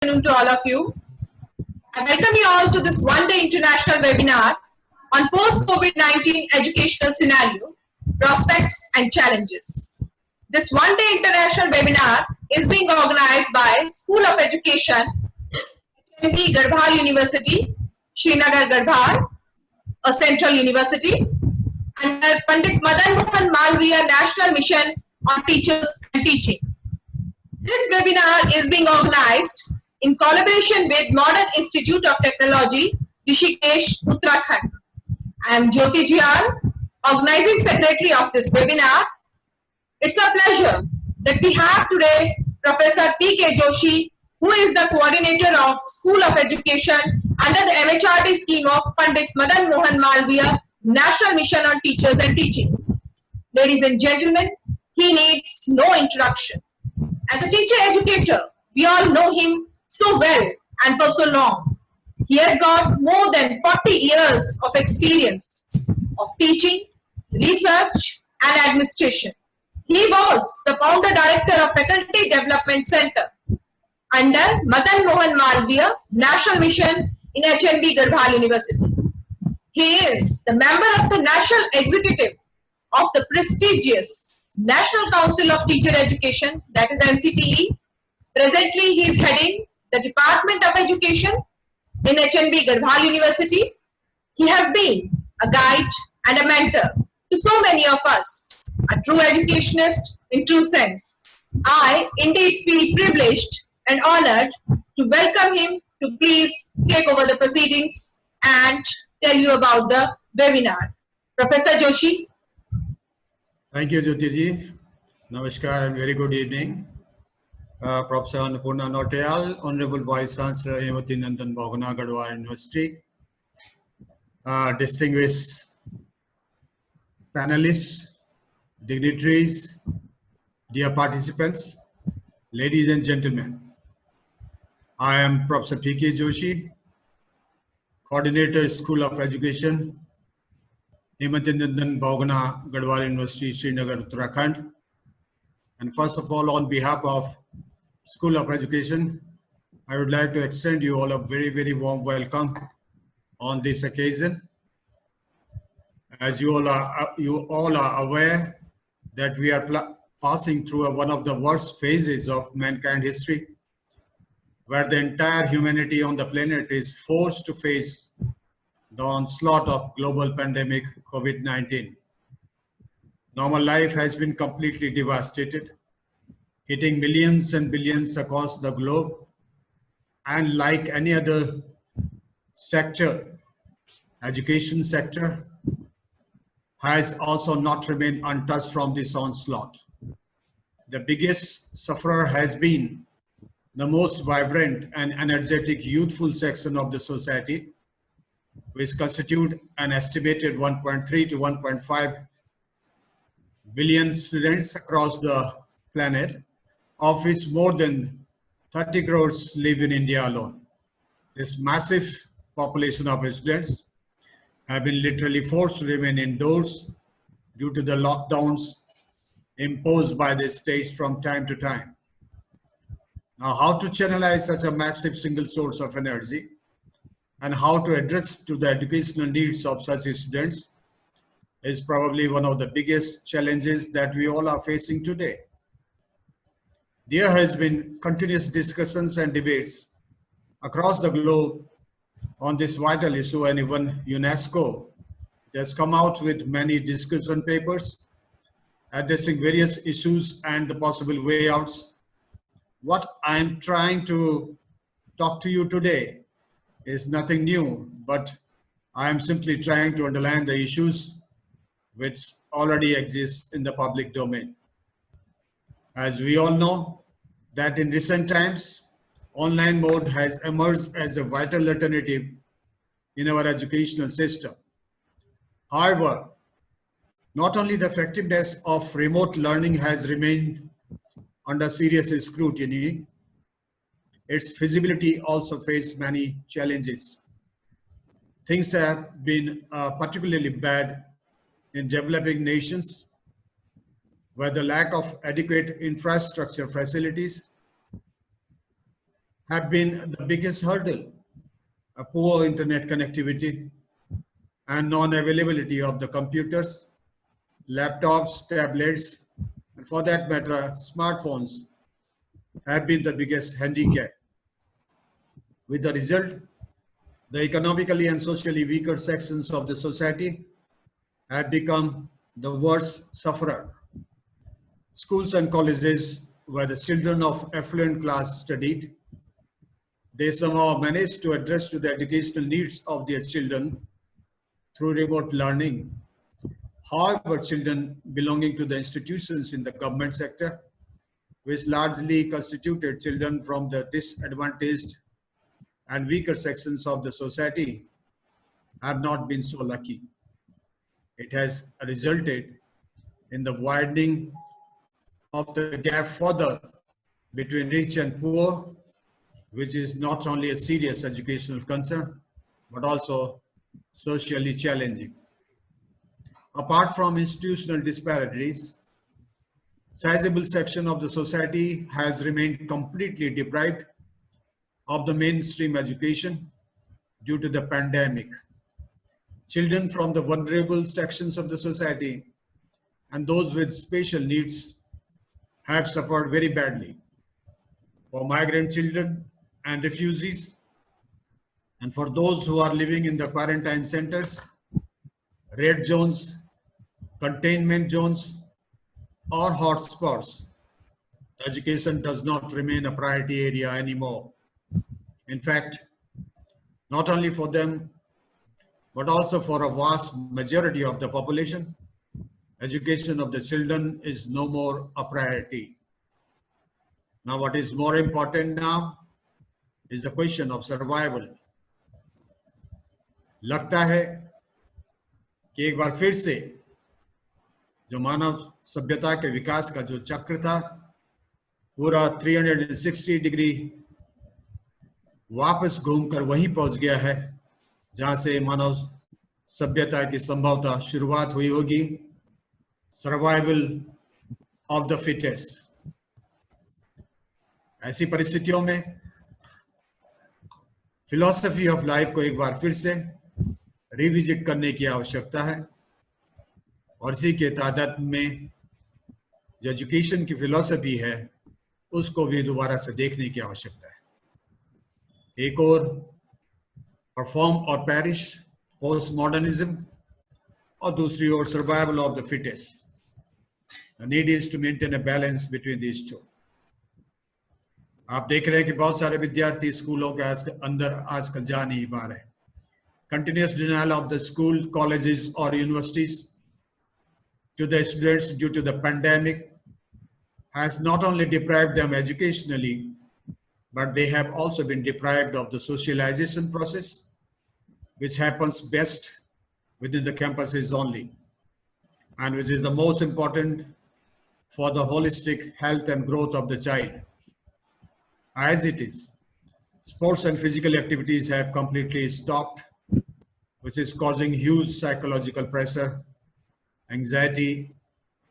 Afternoon to all of you. I welcome you all to this one-day international webinar on post-COVID-19 educational scenario, prospects and challenges. This one-day international webinar is being organized by School of Education, HNB Garbhal University, Srinagar Garbhal, a central university, under Pandit Madan Mohan Malviya National Mission on Teachers and Teaching. This webinar is being organized in collaboration with Modern Institute of Technology, Rishikesh, Uttarakhand. I am Jyoti Jiyal, Organizing Secretary of this webinar. It's a pleasure that we have today Professor P.K. Joshi, who is the Coordinator of School of Education under the MHRD scheme of Pandit Madan Mohan Malviya National Mission on Teachers and Teaching. Ladies and gentlemen, he needs no introduction. As a teacher educator, we all know him so well and for so long. He has got more than 40 years of experience of teaching, research and administration. He was the founder director of Faculty Development Center under Madan Mohan Malviya National Mission in HNB Garbhal University. He is the member of the National Executive of the prestigious National Council of Teacher Education, that is NCTE. Presently, he is heading the Department of Education in HNB Garbhal University. He has been a guide and a mentor to so many of us, a true educationist in true sense. I indeed feel privileged and honored to welcome him to please take over the proceedings and tell you about the webinar. Professor Joshi. Thank you, Jyoti ji. Namaskar and very good evening. Professor Annapurna Nautiyal, Honorable Vice Chancellor, Hemati Nandan Bhogana Garhwal University, distinguished panelists, dignitaries, dear participants, ladies and gentlemen. I am Professor P.K. Joshi, Coordinator, School of Education, Hemati Nandan Bhogana Garhwal University, Srinagar, Uttarakhand. And first of all, on behalf of School of Education, I would like to extend you all a very, very warm welcome on this occasion. As you all are aware that we are passing through one of the worst phases of mankind history, where the entire humanity on the planet is forced to face the onslaught of global pandemic COVID-19. Normal life has been completely devastated, hitting millions and billions across the globe. And like any other sector, education sector has also not remained untouched from this onslaught. The biggest sufferer has been the most vibrant and energetic youthful section of the society, which constitute an estimated 1.3 to 1.5 billion students across the planet, of which more than 30 crores live in India alone. This massive population of students have been literally forced to remain indoors due to the lockdowns imposed by the states from time to time. Now, how to channelize such a massive single source of energy and how to address to the educational needs of such students is probably one of the biggest challenges that we all are facing today. There has been continuous discussions and debates across the globe on this vital issue, and even UNESCO has come out with many discussion papers addressing various issues and the possible way outs. What I'm trying to talk to you today is nothing new, but I am simply trying to underline the issues which already exist in the public domain. As we all know that in recent times, online mode has emerged as a vital alternative in our educational system. However, not only the effectiveness of remote learning has remained under serious scrutiny, its feasibility also faced many challenges. Things have been particularly bad in developing nations, where the lack of adequate infrastructure facilities have been the biggest hurdle. A poor internet connectivity and non-availability of the computers, laptops, tablets, and for that matter, smartphones have been the biggest handicap. With the result, the economically and socially weaker sections of the society have become the worst sufferer. Schools and colleges where the children of affluent class studied, they somehow managed to address to the educational needs of their children through remote learning. However, children belonging to the institutions in the government sector, which largely constituted children from the disadvantaged and weaker sections of the society, have not been so lucky. It has resulted in the widening of the gap further between rich and poor, which is not only a serious educational concern, but also socially challenging. Apart from institutional disparities, sizable section of the society has remained completely deprived of the mainstream education due to the pandemic. Children from the vulnerable sections of the society and those with special needs have suffered very badly. For migrant children and refugees, and for those who are living in the quarantine centers, red zones, containment zones, or hotspots, education does not remain a priority area anymore. In fact, not only for them, but also for a vast majority of the population, education of the children is no more a priority. Now, what is more important now is the question of survival. लगता है कि एक बार फिर से जो मानव सभ्यता के विकास का जो चक्र था, पूरा 360 डिग्री वापस घूमकर वहीं पहुंच गया है जहां से मानव सभ्यता की संभवतः शुरुआत हुई होगी, सर्वाइवल ऑफ द फिटेस्ट। ऐसी परिस्थितियों में फिलॉसफी ऑफ लाइफ को एक बार फिर से रिविजिट करने की आवश्यकता है और इसी के तादाद में जो एजुकेशन की फिलॉसफी है उसको भी दोबारा से देखने की आवश्यकता है। एक और परफॉर्म और पेरिश पोस्ट मॉडर्निज्म और दूसरी ओर survival of the fittest. The need is to maintain a balance between these two. आप देख रहे हैं कि बहुत सारे विद्यार्थी स्कूलों के अंदर आजकल जा नहीं पा रहे। Continuous denial of the school, colleges और universities to the students due to the pandemic has not only deprived them educationally, but they have also been deprived of the socialization process, which happens best within the campuses only, and which is the most important for the holistic health and growth of the child. As it is, sports and physical activities have completely stopped, which is causing huge psychological pressure, anxiety,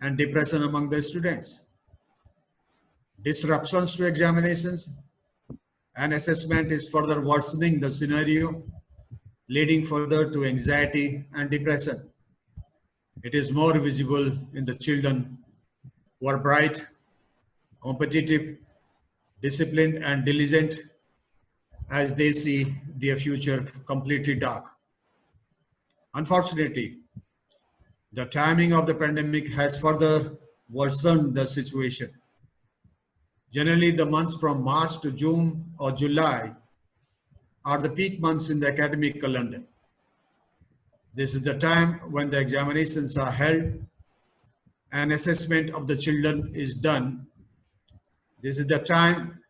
and depression among the students. Disruptions to examinations and assessment is further worsening the scenario, leading further to anxiety and depression. It is more visible in the children who are bright, competitive, disciplined, and diligent as they see their future completely dark. Unfortunately, the timing of the pandemic has further worsened the situation. Generally, the months from March to June or July are the peak months in the academic calendar. This is the time when the examinations are held and assessment of the children is done. This is the time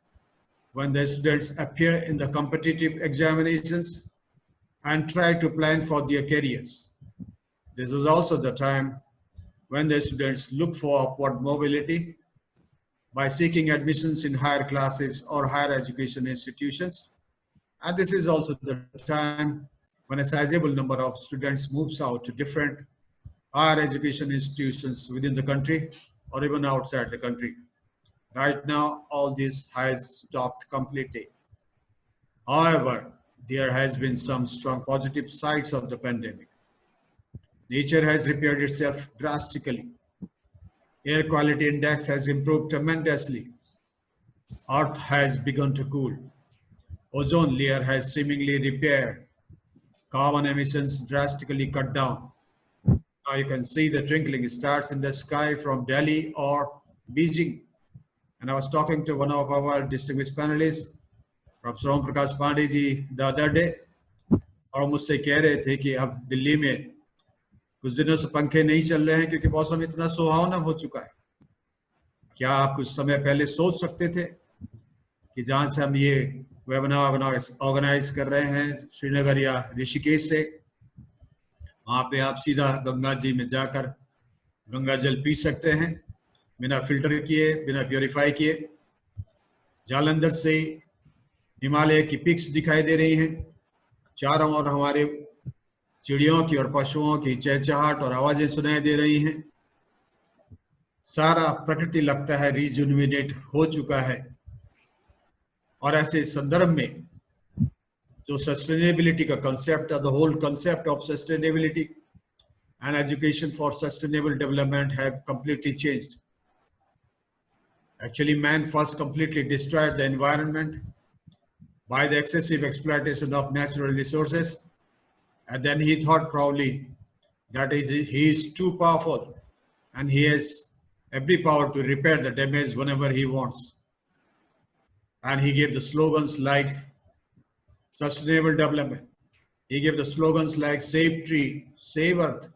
when the students appear in the competitive examinations and try to plan for their careers. This is also the time when the students look for upward mobility by seeking admissions in higher classes or higher education institutions. And this is also the time when a sizable number of students moves out to different higher education institutions within the country or even outside the country. Right now, all this has stopped completely. However, there has been some strong positive sides of the pandemic. Nature has repaired itself drastically. Air quality index has improved tremendously. Earth has begun to cool. Ozone layer has seemingly repaired. Carbon emissions drastically cut down. Now you can see the twinkling stars in the sky from Delhi or Beijing. And I was talking to one of our distinguished panelists, Professor Om Prakash Pandey ji, the other day, और मुझसे कह रहे थे कि अब दिल्ली में कुछ दिनों से पंखे नहीं चल रहे हैं क्योंकि मौसम इतना सुहावना हो चुका है। क्या आप कुछ समय पहले सोच सकते थे कि जहां से हम ये वेबिनार ऑर्गेनाइज कर रहे हैं श्रीनगर या ऋषिकेश से, वहां पे आप सीधा गंगा जी में जाकर गंगा जल पी सकते हैं बिना फिल्टर किए, बिना प्योरीफाई किए। जालंधर से हिमालय की पिक्स दिखाई दे रही हैं, चारों ओर हमारे चिड़ियों की और पशुओं की चहचहाट और आवाजें सुनाई दे रही हैं। सारा प्रकृति लगता है रिजुविनेट हो चुका है। और ऐसे संदर्भ में जो सस्टेनेबिलिटी का कंसेप्ट था, the whole concept of sustainability and education for sustainable development have completely changed. Actually, man first completely destroyed the environment by the excessive exploitation of natural resources, and then he thought probably that he is too powerful and he has every power to repair the damage whenever he wants. And he gave the slogans like sustainable development. He gave the slogans like save tree, save earth,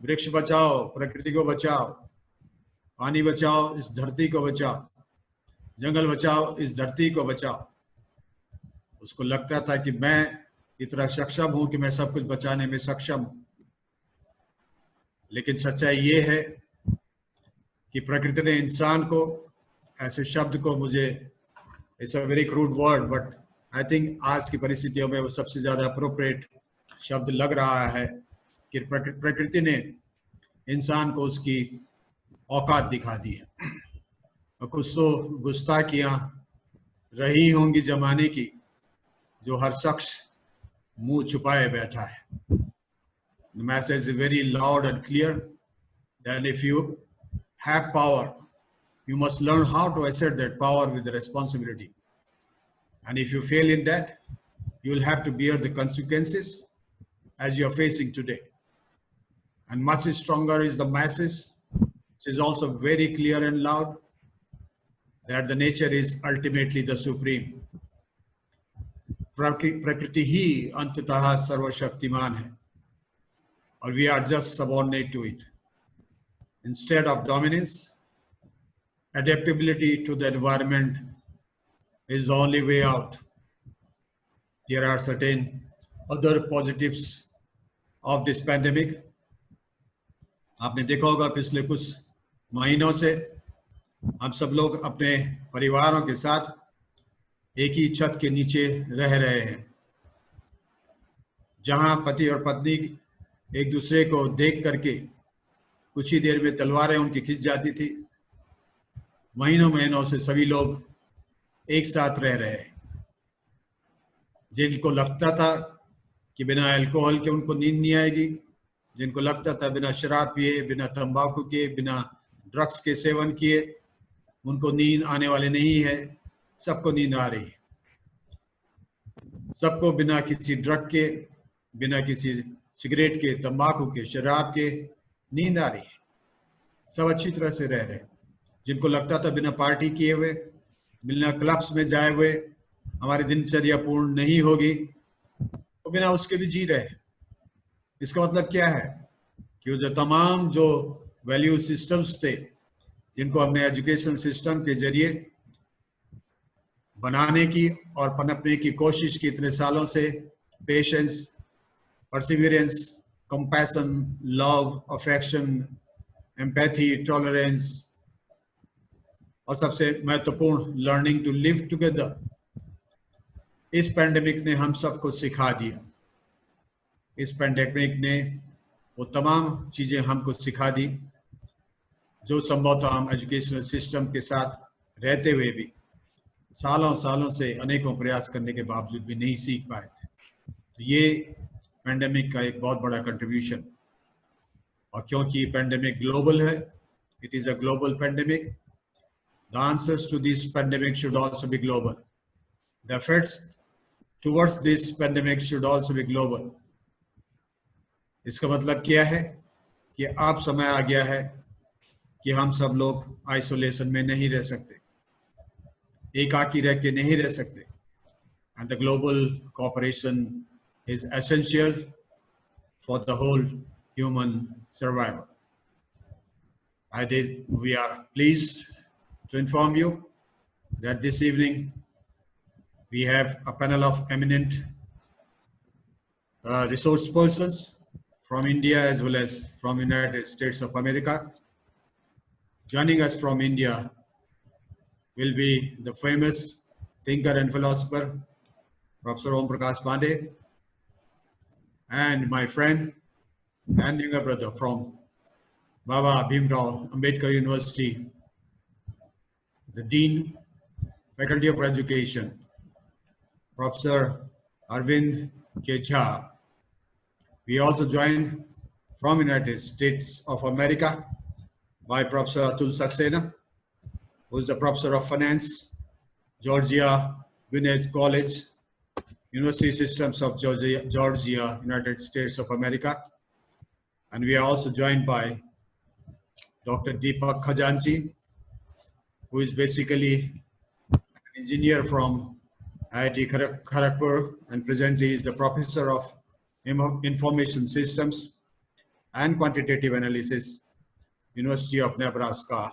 वृक्ष बचाओ, प्रकृति को बचाओ, पानी बचाओ, इस धरती को बचाओ, जंगल बचाओ, इस धरती को बचाओ। उसको लगता था कि मैं इतना सक्षम हूं कि मैं सब कुछ बचाने में सक्षम हूं। लेकिन सच्चाई ये है कि प्रकृति ने इंसान को, ऐसे शब्द को, मुझे it's a very crude word but I think आज की परिस्थितियों में वो सबसे ज्यादा अप्रोप्रिएट शब्द लग रहा है कि प्रकृति ने इंसान को उसकी औकात दिखा दी है। और कुछ तो गुस्ताखियां रही होंगी जमाने की जो हर शख्स मुंह छुपाए बैठा है। The message is very loud and clear that if you have power, you must learn how to assert that power with the responsibility. And if you fail in that, you will have to bear the consequences as you are facing today. And much stronger is the message, which is also very clear and loud, that the nature is ultimately the supreme. प्रकृति ही अंततः सर्वशक्तिमान है और we are just subordinate to it. Instead of dominance, adaptability to the environment is the only way out. There are certain other positives of this pandemic. आपने देखा होगा पिछले कुछ महीनों से हम सब लोग अपने परिवारों के साथ एक ही छत के नीचे रह रहे हैं। जहां पति और पत्नी एक दूसरे को देख करके कुछ ही देर में तलवारें उनकी खिंच जाती थी, महीनों महीनों से सभी लोग एक साथ रह रहे हैं। जिनको लगता था कि बिना अल्कोहल के उनको नींद नहीं आएगी, जिनको लगता था बिना शराब पिए, बिना तंबाकू के, बिना ड्रग्स के सेवन किए उनको नींद आने वाले नहीं है, सबको नींद आ रही है। सबको बिना किसी ड्रग के, बिना किसी सिगरेट के, तंबाकू के, शराब के नींद आ रही है। सब अच्छी तरह से रह रहे हैं। जिनको लगता था बिना पार्टी किए हुए, बिना क्लब्स में जाए हुए हमारी दिनचर्या पूर्ण नहीं होगी, तो बिना उसके भी जी रहे। इसका मतलब क्या है कि जो तमाम जो वैल्यू सिस्टम्स थे जिनको हमने एजुकेशन सिस्टम के जरिए बनाने की और पनपने की कोशिश की इतने सालों से, patience, Perseverance, compassion, love, affection, empathy, tolerance और सबसे महत्वपूर्ण लर्निंग टू लिव टुगेदर, इस पैंडेमिक ने हम सबको सिखा दिया। इस पैंडेमिक ने वो तमाम चीजें हमको सिखा दी जो संभवतः हम एजुकेशनल सिस्टम के साथ रहते हुए भी सालों सालों से अनेकों प्रयास करने के बावजूद भी नहीं सीख पाए थे। तो ये पेंडेमिक का एक बहुत बड़ा कंट्रीब्यूशन, और क्योंकि पेंडेमिक ग्लोबल है, it is a global pandemic, the answers to this pandemic should also be global. The efforts towards this pandemic should also be global. इसका मतलब क्या है कि अब समय आ गया है कि हम सब लोग आइसोलेशन में नहीं रह सकते, एकाकी रह के नहीं रह सकते, and the global cooperation is essential for the whole human survival. We are pleased to inform you that this evening we have a panel of eminent resource persons from India as well as from United States of America. Joining us from India will be the famous thinker and philosopher, Professor Om Prakash Pandey, and my friend and younger brother from Baba Bhimrao Ambedkar University, the Dean, Faculty of Education, Professor Arvind K. Jha. We also joined from United States of America by Professor Atul Saxena, who is the Professor of Finance, Georgia Gwinnett College, University Systems of Georgia, United States of America. And we are also joined by Dr. Deepak Khajanchi, who is basically an engineer from IIT Kharagpur and presently is the Professor of Information Systems and Quantitative Analysis, University of Nebraska,